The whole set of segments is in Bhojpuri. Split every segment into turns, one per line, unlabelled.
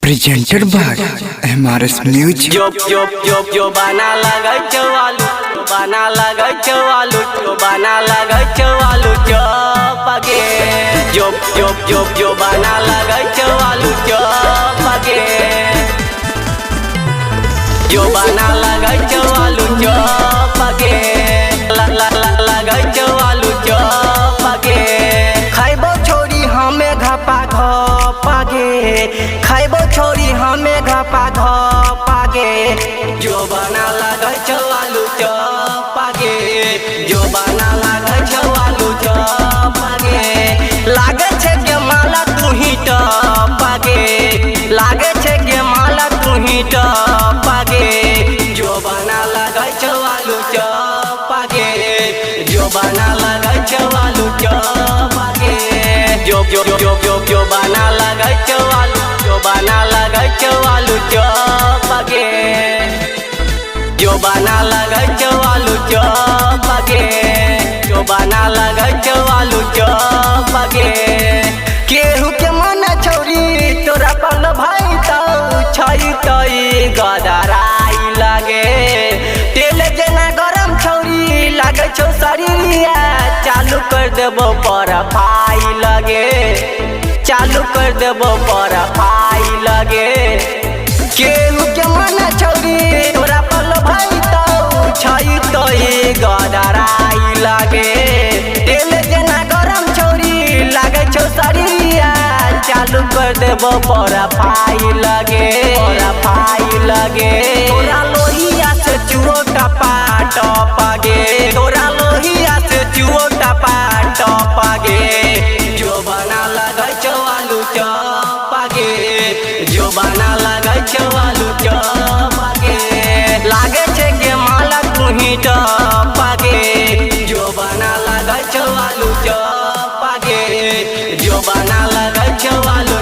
presented by MRS Music.
जो बना लगा चवालू बना लगा चवालू बना लगा चवालू पगे जो बना लगा चवालू पगे जो बना लगा चवालू पगे लगा चवालू पगे खाइबो छोरी हमें घपा घपागे खाइबो छोरी हमें घपा घपागे जो बना लगा चवालू पागे जो बना लगा चवालू पागे लागे छे के माला तू ही पागे लागे छे के माला तू ही पागे जो बना लगा चवालू पागे जो बना लगा चवालू पागे जो बना लगा चवालू बना लगा चवालू पागे जो बना लगा चवालू पागे जो बना लगा चवालू पागे केहू के मन छोरी तोरा पल भाई तो छई तई गदराई लागे तेल जना गरम छौरी लागे छौ शरीरिया चालू कर देबो पर फाई लगे चालू कर देबो पर फाई लगे केहू के मन छौरी तोरा पल भाई तो छई तई गदराई लागे तेल जना गरम छौरी लागे छौ शरीरिया चालू कर देबो पर फाई लगे तोरा लोहिया से चुओटा पाट पागे तोरा लोहिया से चुओटा पाट पागे जो बना लगा चवालू पागे जो बना लगा चवालू पागे लागे छे के माला तू ही पागे जो बना लगा चवालू पागे जो बना लगा चवालू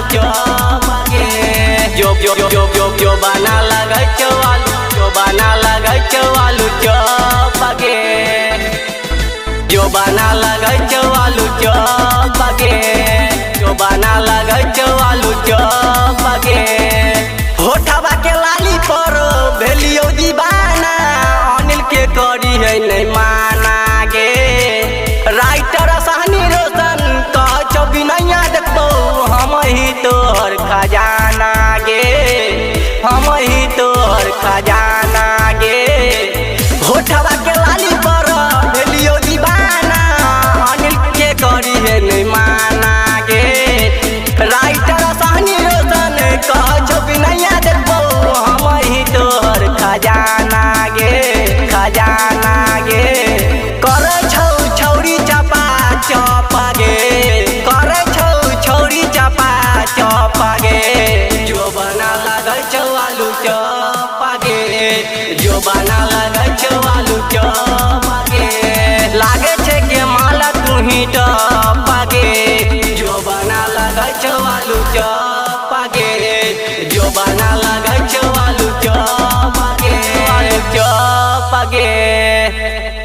पागे जो बना लगा चवालू बना लगा चवालू पागे जो बना लगा चवालू पागे जो बना लगा चवालू पागे होठवा के लाली पर भेलियो दीवाना अनिल के करी है नहीं माना गे राइटर सहनी रोशन कह छो बिनैया देखबो हम ही तोहर खजाना गे हम ही तोहर खजाना गे होठवा के लाली पर भेलियो दीवाना अनिल के करी है नहीं माना गे राइटर सहनी रोशन कह छो बिनैया देखबो हम ही तोहर खजाना गे करे छौ छौरी चपा चपागे करे छौ छौरी चपा चपागे जो बना लगा चवालू पागे जो बना लगा चवालू पागे लागे छे के माला तू ही पागे जो बना लगा चवालू पागे जो बना लगा चवालू पागे